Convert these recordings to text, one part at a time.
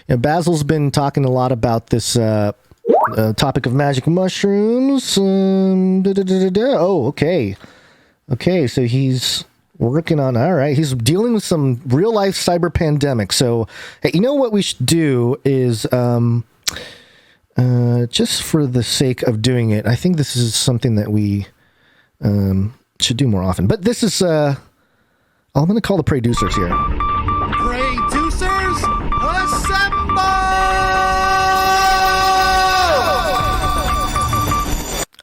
Basil's been talking a lot about this topic of magic mushrooms. Oh, okay. Okay, so he's working on, all right, he's dealing with some real-life cyber pandemic. So, hey, you know what we should do is, just for the sake of doing it, I think this is something that we should do more often. But this is, I'm going to call the producers here. Producers, assemble!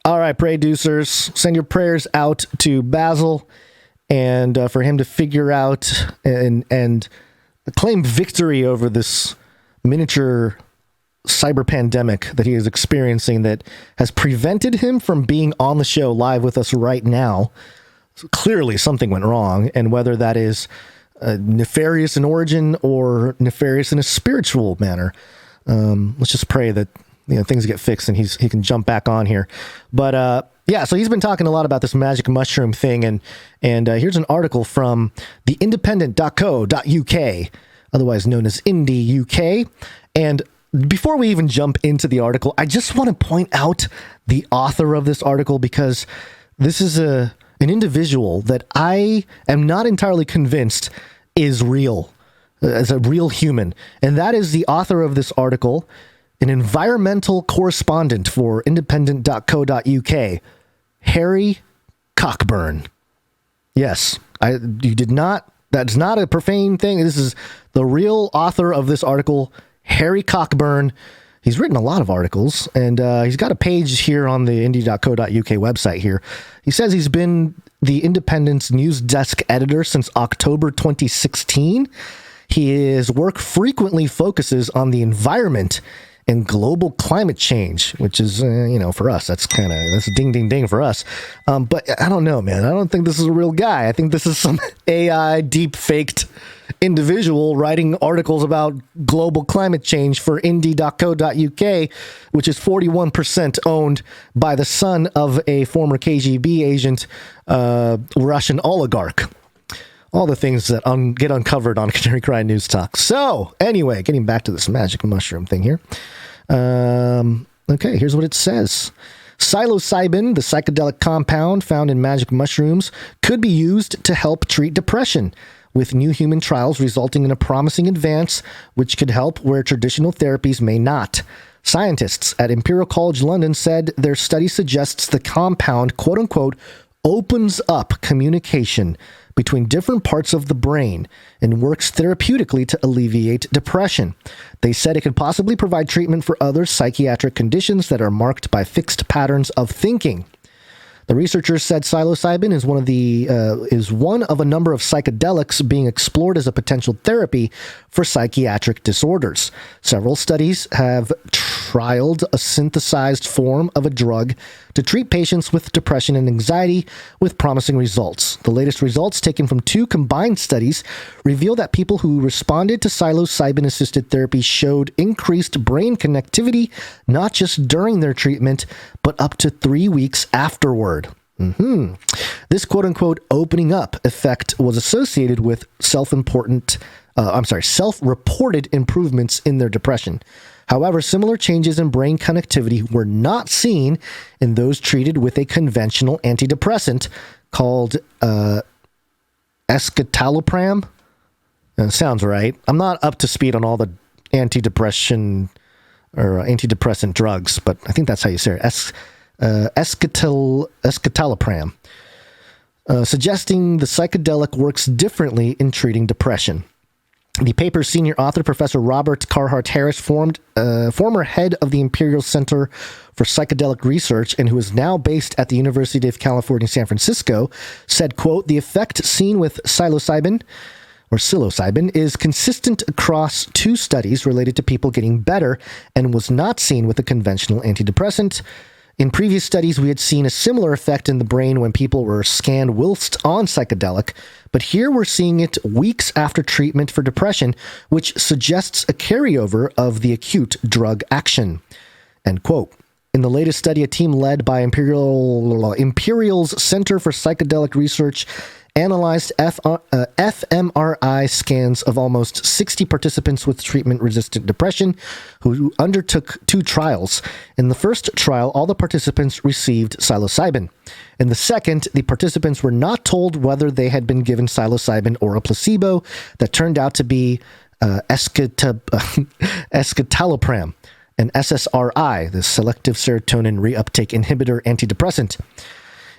All right, producers, send your prayers out to Basil and for him to figure out and claim victory over this miniature cyber pandemic that he is experiencing that has prevented him from being on the show live with us right now. So clearly something went wrong, and whether that is nefarious in origin or nefarious in a spiritual manner, let's just pray that things get fixed and he can jump back on here. But yeah, so he's been talking a lot about this magic mushroom thing, and here's an article from theindependent.co.uk, otherwise known as Indie UK. And before we even jump into the article, I just want to point out the author of this article, because this is an individual that I am not entirely convinced is real, as a real human. And that is the author of this article, an environmental correspondent for independent.co.uk, Harry Cockburn. Yes, that's not a profane thing. This is the real author of this article, Harry Cockburn. He's written a lot of articles, and he's got a page here on the indie.co.uk website here. He says he's been the Independent's news desk editor since October 2016. His work frequently focuses on the environment and global climate change, which is, for us, that's ding, ding, ding for us. But I don't know, man. I don't think this is a real guy. I think this is some AI deep-faked individual writing articles about global climate change for indie.co.uk, which is 41% owned by the son of a former KGB agent, Russian oligarch. All the things that get uncovered on Canary Cry NewsTalk. So, anyway, getting back to this magic mushroom thing here. Okay, here's what it says. Psilocybin, the psychedelic compound found in magic mushrooms, could be used to help treat depression, with new human trials resulting in a promising advance which could help where traditional therapies may not. Scientists at Imperial College London said their study suggests the compound, quote-unquote, opens up communication between different parts of the brain and works therapeutically to alleviate depression. They said it could possibly provide treatment for other psychiatric conditions that are marked by fixed patterns of thinking. The researchers said psilocybin is one of a number of psychedelics being explored as a potential therapy for psychiatric disorders. Several studies have trialed a synthesized form of a drug to treat patients with depression and anxiety with promising results. The latest results, taken from 2 combined studies, reveal that people who responded to psilocybin-assisted therapy showed increased brain connectivity not just during their treatment, but up to 3 weeks afterward. This quote-unquote opening up effect was associated with self-reported improvements in their depression. However, similar changes in brain connectivity were not seen in those treated with a conventional antidepressant called escitalopram. Sounds right. I'm not up to speed on all the antidepressant drugs, but I think that's how you say it. Escitalopram, suggesting the psychedelic works differently in treating depression. The paper's senior author, Professor Robert Carhart Harris, former head of the Imperial Center for Psychedelic Research and who is now based at the University of California, San Francisco, said, quote, the effect seen with psilocybin is consistent across 2 studies related to people getting better and was not seen with a conventional antidepressant. In previous studies, we had seen a similar effect in the brain when people were scanned whilst on psychedelic, but here we're seeing it weeks after treatment for depression, which suggests a carryover of the acute drug action. End quote. In the latest study, a team led by Imperial's Center for Psychedelic Research analyzed fMRI scans of almost 60 participants with treatment-resistant depression who undertook 2 trials. In the first trial, all the participants received psilocybin. In the second, the participants were not told whether they had been given psilocybin or a placebo that turned out to be escitalopram, an SSRI, the selective serotonin reuptake inhibitor antidepressant.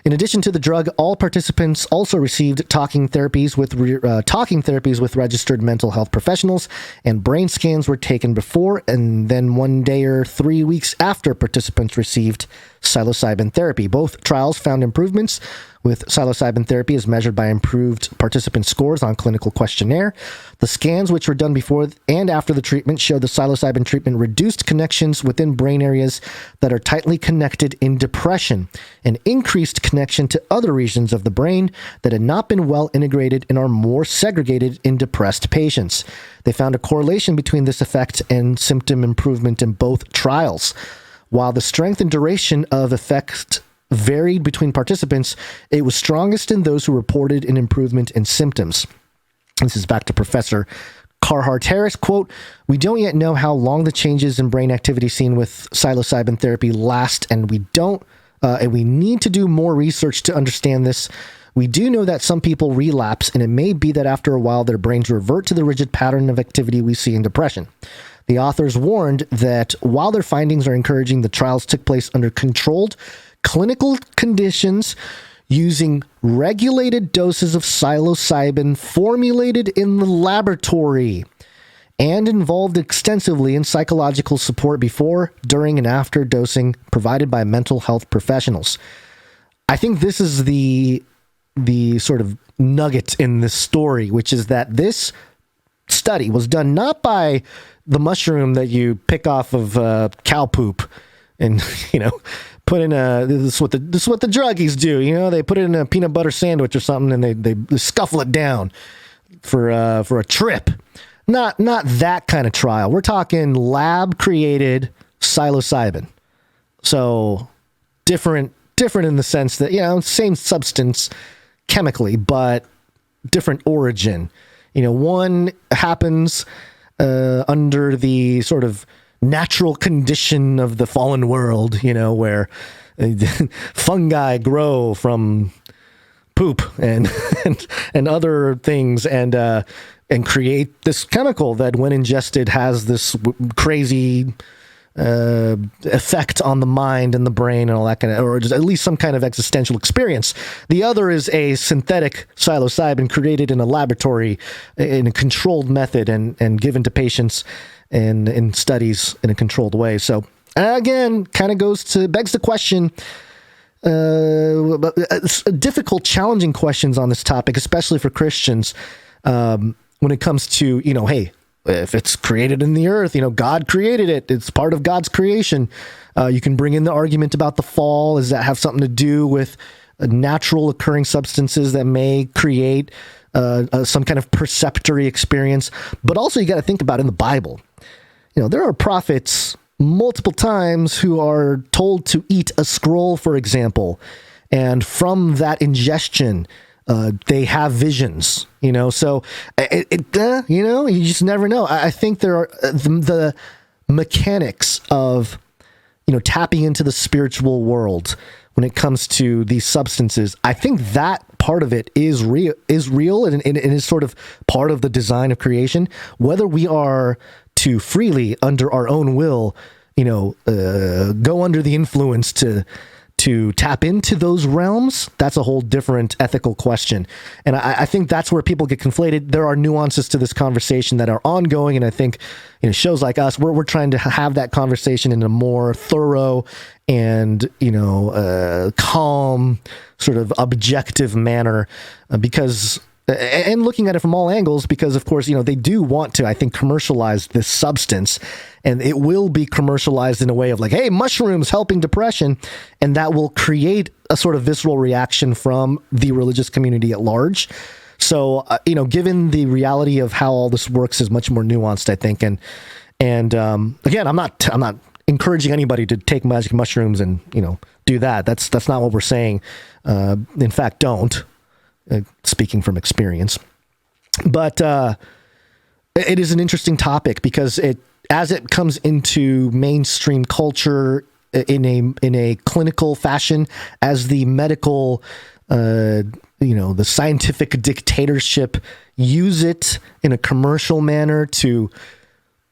In addition to the drug, all participants also received talking therapies with registered mental health professionals, and brain scans were taken before and then 1 day or 3 weeks after participants received psilocybin therapy. Both trials found improvements with psilocybin therapy as measured by improved participant scores on clinical questionnaire. The scans, which were done before and after the treatment, showed the psilocybin treatment reduced connections within brain areas that are tightly connected in depression and increased connection to other regions of the brain that had not been well integrated and are more segregated in depressed patients. They found a correlation between this effect and symptom improvement in both trials. While the strength and duration of effect varied between participants, it was strongest in those who reported an improvement in symptoms. This is back to Professor Carhart Harris. Quote, "We don't yet know how long the changes in brain activity seen with psilocybin therapy last, and we need to do more research to understand this. We do know that some people relapse, and it may be that after a while their brains revert to the rigid pattern of activity we see in depression. The authors warned that while their findings are encouraging, the trials took place under controlled clinical conditions using regulated doses of psilocybin formulated in the laboratory and involved extensively in psychological support before, during, and after dosing provided by mental health professionals." I think this is the sort of nugget in this story, which is that this study was done not by the mushroom that you pick off of cow poop and, put in this is what the druggies do. They put it in a peanut butter sandwich or something and they scuffle it down for a trip. Not that kind of trial. We're talking lab created psilocybin. So different in the sense that, same substance chemically, but different origin. One happens under the sort of natural condition of the fallen world, where fungi grow from poop and other things and create this chemical that, when ingested, has this crazy effect on the mind and the brain and all that kind of, or just at least some kind of existential experience. The other is a synthetic psilocybin created in a laboratory in a controlled method and given to patients and in studies in a controlled way. So again, kind of begs the question, difficult, challenging questions on this topic, especially for Christians, when it comes to, hey, if it's created in the earth, God created it. It's part of God's creation. You can bring in the argument about the fall. Does that have something to do with natural occurring substances that may create some kind of perceptory experience? But also you got to think about in the Bible, there are prophets multiple times who are told to eat a scroll, for example. And from that ingestion, they have visions, so you just never know. I think there are the mechanics of, tapping into the spiritual world when it comes to these substances. I think that part of it is real and is sort of part of the design of creation. Whether we are to freely, under our own will, go under the influence to tap into those realms, that's a whole different ethical question. And I think that's where people get conflated. There are nuances to this conversation that are ongoing, and I think shows like us, we're trying to have that conversation in a more thorough and calm, sort of objective manner, because and looking at it from all angles, because of course, they do want to, I think, commercialize this substance, and it will be commercialized in a way of like, hey, mushrooms helping depression. And that will create a sort of visceral reaction from the religious community at large. So, given the reality of how all this works is much more nuanced, I think. And again, I'm not encouraging anybody to take magic mushrooms and, do that. That's not what we're saying. In fact, don't. speaking from experience. But it is an interesting topic because as it comes into mainstream culture in a clinical fashion, as the medical, the scientific dictatorship use it in a commercial manner to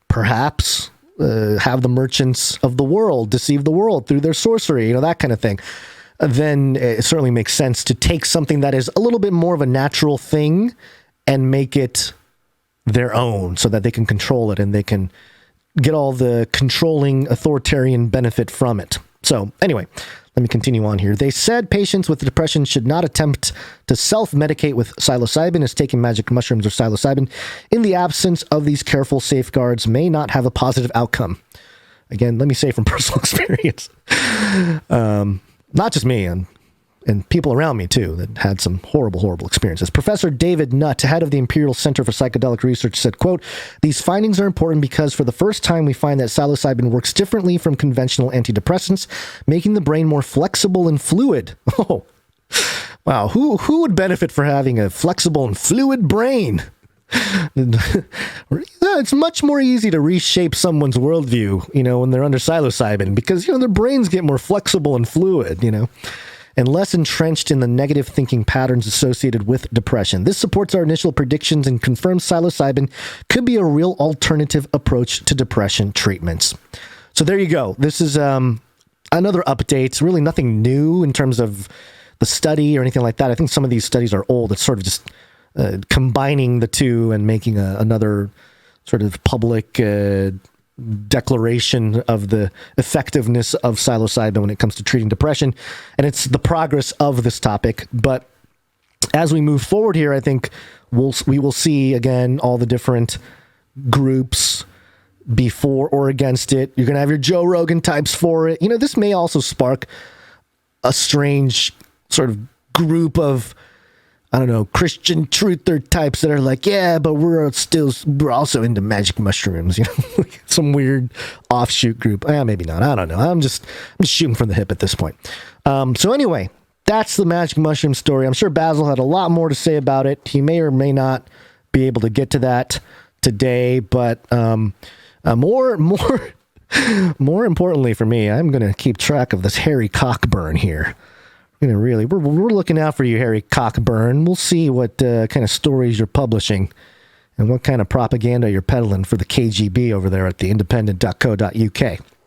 perhaps have the merchants of the world deceive the world through their sorcery, that kind of thing, then it certainly makes sense to take something that is a little bit more of a natural thing and make it their own so that they can control it and they can get all the controlling authoritarian benefit from it. So anyway, let me continue on here. They said patients with depression should not attempt to self-medicate with psilocybin, as taking magic mushrooms or psilocybin in the absence of these careful safeguards may not have a positive outcome. Again, let me say from personal experience, not just me, and people around me, too, that had some horrible experiences. Professor David Nutt, head of the Imperial Center for Psychedelic Research, said, quote, "These findings are important because for the first time we find that psilocybin works differently from conventional antidepressants, making the brain more flexible and fluid." Oh, wow. Who would benefit for having a flexible and fluid brain? It's much more easy to reshape someone's worldview, when they're under psilocybin because, their brains get more flexible and fluid, and less entrenched in the negative thinking patterns associated with depression. This supports our initial predictions and confirms psilocybin could be a real alternative approach to depression treatments. So there you go. This is another update. It's really nothing new in terms of the study or anything like that. I think some of these studies are old. It's sort of just combining the two and making another sort of public declaration of the effectiveness of psilocybin when it comes to treating depression. And it's the progress of this topic. But as we move forward here, I think we will see, again, all the different groups be for or against it. You're going to have your Joe Rogan types for it. This may also spark a strange sort of group of, I don't know, Christian truther types that are like, yeah, but we're also into magic mushrooms, some weird offshoot group. Maybe not. I don't know. I'm just shooting from the hip at this point. So anyway, that's the magic mushroom story. I'm sure Basil had a lot more to say about it. He may or may not be able to get to that today, but more importantly for me, I'm going to keep track of this Harry Cockburn here. We're looking out for you, Harry Cockburn. We'll see what kind of stories you're publishing and what kind of propaganda you're peddling for the KGB over there at the independent.co.uk.